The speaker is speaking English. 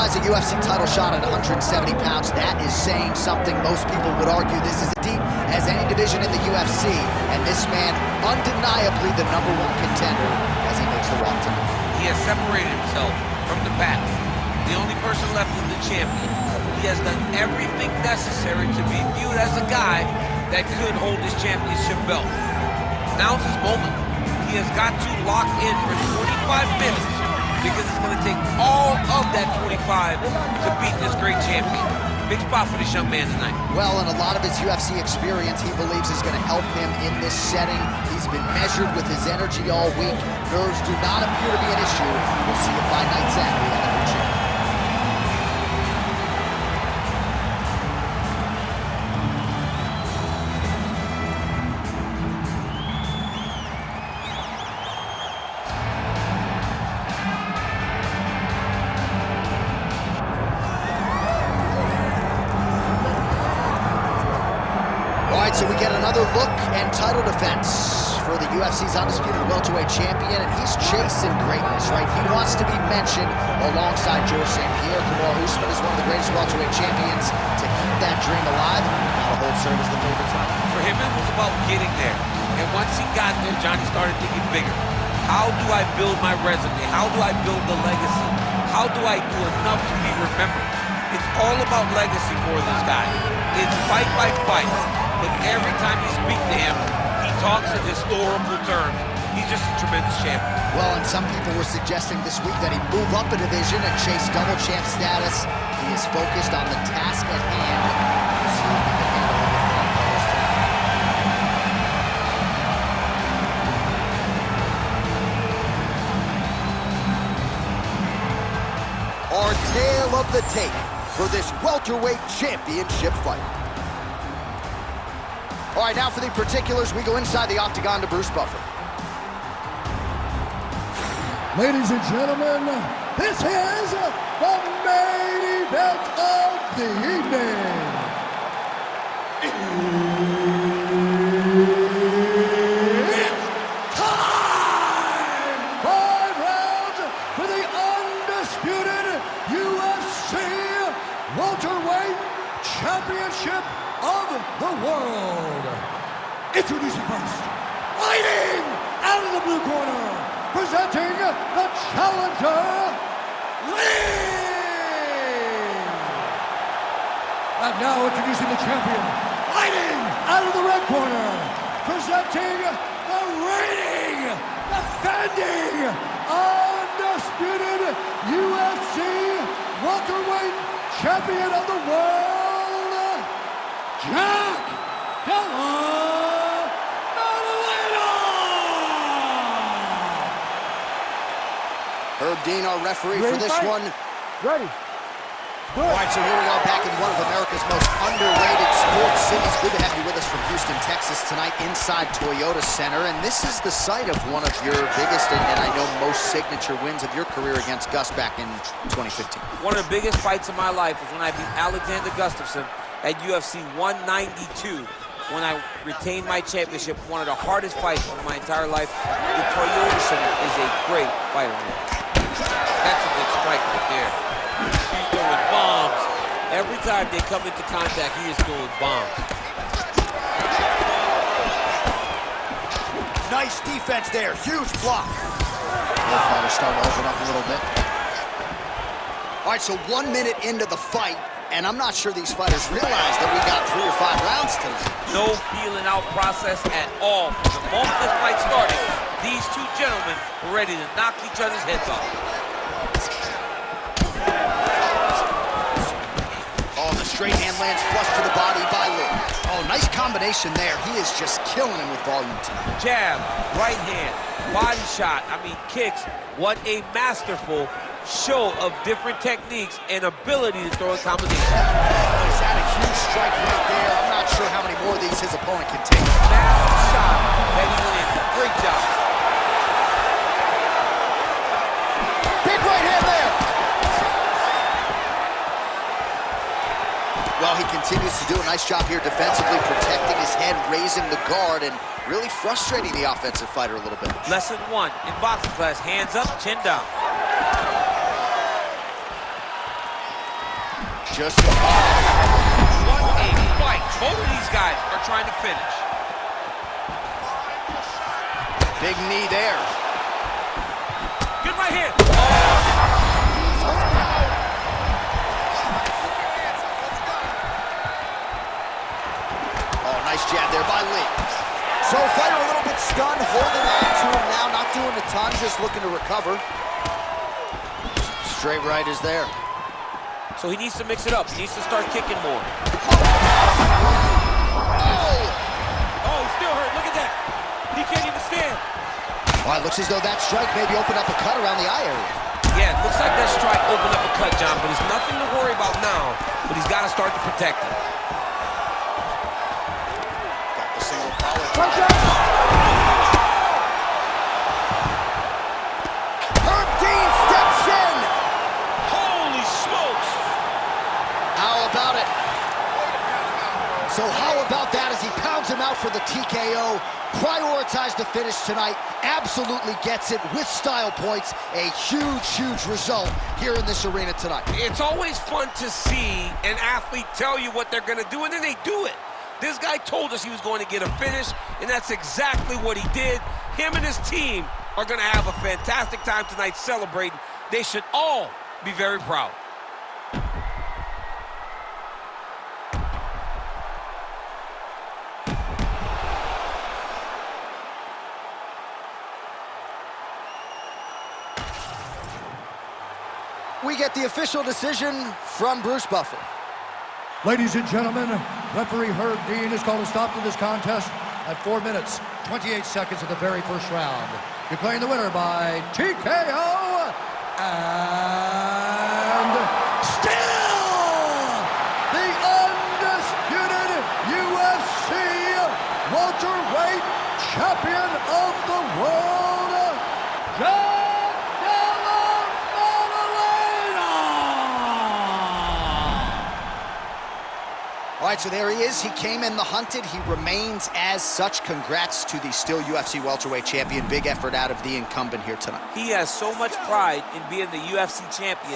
realize a UFC title shot at 170 pounds, that is saying something. Most people would argue this is as deep as any division in the UFC, and this man undeniably the #1 contender as he makes the walk tonight. He has separated himself from the pack. The only person left is the champion. He has done everything necessary to be viewed as a guy that could hold his championship belt. Now's his moment. He has got to lock in for 25 minutes because it's going to take all of that 25 to beat this great champion. Big spot for this young man tonight. Well, and a lot of his UFC experience he believes is going to help him in this setting. He's been measured with his energy all week. Nerves do not appear to be an issue. We'll see if by night's end we have a new champion. So we get another look and title defense for the UFC's undisputed welterweight champion, and he's chasing greatness, right? He wants to be mentioned alongside George St. Pierre. Kamaru Usman is one of the greatest welterweight champions to keep that dream alive. Now the whole serve is the favorite tonight. For him, it was about getting there. And once he got there, Johnny started thinking bigger. How do I build my resume? How do I build the legacy? How do I do enough to be remembered? It's all about legacy for this guy. It's fight by fight. But every time you speak to him, he talks in historical terms. He's just a tremendous champion. Well, and some people were suggesting this week that he move up a division and chase double champ status. He is focused on the task at hand. We'll see if he can handle it. Our tale of the tape for this welterweight championship fight. All right, now for the particulars, we go inside the octagon to Bruce Buffer. Ladies and gentlemen, this is the main event of the evening. It's time! 5 rounds for the undisputed UFC welterweight championship of the world. Introducing first, fighting out of the blue corner, presenting the challenger, Lee. And now introducing the champion, fighting out of the red corner, presenting the reigning, defending, undisputed UFC welterweight champion of the world, Jack Della Maddalena! Herb Dean, our referee for this one. Ready. All right, so here we are back in one of America's most underrated sports cities. Good to have you with us from Houston, Texas tonight inside Toyota Center. And this is the site of one of your biggest and I know most signature wins of your career against Gus back in 2015. One of the biggest fights of my life was when I beat Alexander Gustafsson at UFC 192 when I retained my championship. One of the hardest fights of my entire life. The Toyota Center is a great fighter. That's a good strike right there. He's throwing bombs. Every time they come into contact, he is throwing bombs. Nice defense there, huge block. Both fighters starting to open up a little bit. All right, so 1 minute into the fight, and I'm not sure these fighters realize that we got 3 or 5 rounds tonight. No feeling out process at all. From the moment this fight started, these two gentlemen were ready to knock each other's heads off. Oh, the straight hand lands flush to the body by Lee. Oh, nice combination there. He is just killing him with volume tonight. Jab, right hand, body shot, kicks. What a masterful show of different techniques and ability to throw a combination. He's had a huge strike right there. I'm not sure how many more of these his opponent can take. Massive shot that he landed. Great job. Big right hand there. Well, he continues to do a nice job here defensively, protecting his head, raising the guard, and really frustrating the offensive fighter a little bit. Lesson 1 in boxing class, hands up, chin down. Just what a fight. Both of these guys are trying to finish. big knee there. Good right hand. Oh, nice jab there by Lee. So fighter a little bit stunned, holding on to him now, not doing a ton, just looking to recover. Straight right is there. So he needs to mix it up. He needs to start kicking more. Oh, he's still hurt. Look at that. He can't even stand. Well, it looks as though that strike maybe opened up a cut around the eye area. Yeah, it looks like that strike opened up a cut, John, but it's nothing to worry about now, but he's got to start to protect it. Got the single collar. 13 steps in. Holy smokes. How about it? So how about that as he pounds him out for the TKO? Prioritized the finish tonight, absolutely gets it with style points. A huge, huge result here in this arena tonight. It's always fun to see an athlete tell you what they're going to do, and then they do it. This guy told us he was going to get a finish, and that's exactly what he did. Him and his team are going to have a fantastic time tonight celebrating. They should all be very proud. We get the official decision from Bruce Buffer. Ladies and gentlemen, referee Herb Dean has called a stop to this contest at 4 minutes, 28 seconds of the very first round. Declaring the winner by TKO, and still the undisputed UFC welterweight champion of the world, Jack Della Maddalena! All right, so there he is. He came in the hunted. He remains as such. Congrats to the still UFC welterweight champion. Big effort out of the incumbent here tonight. He has so much pride in being the UFC champion.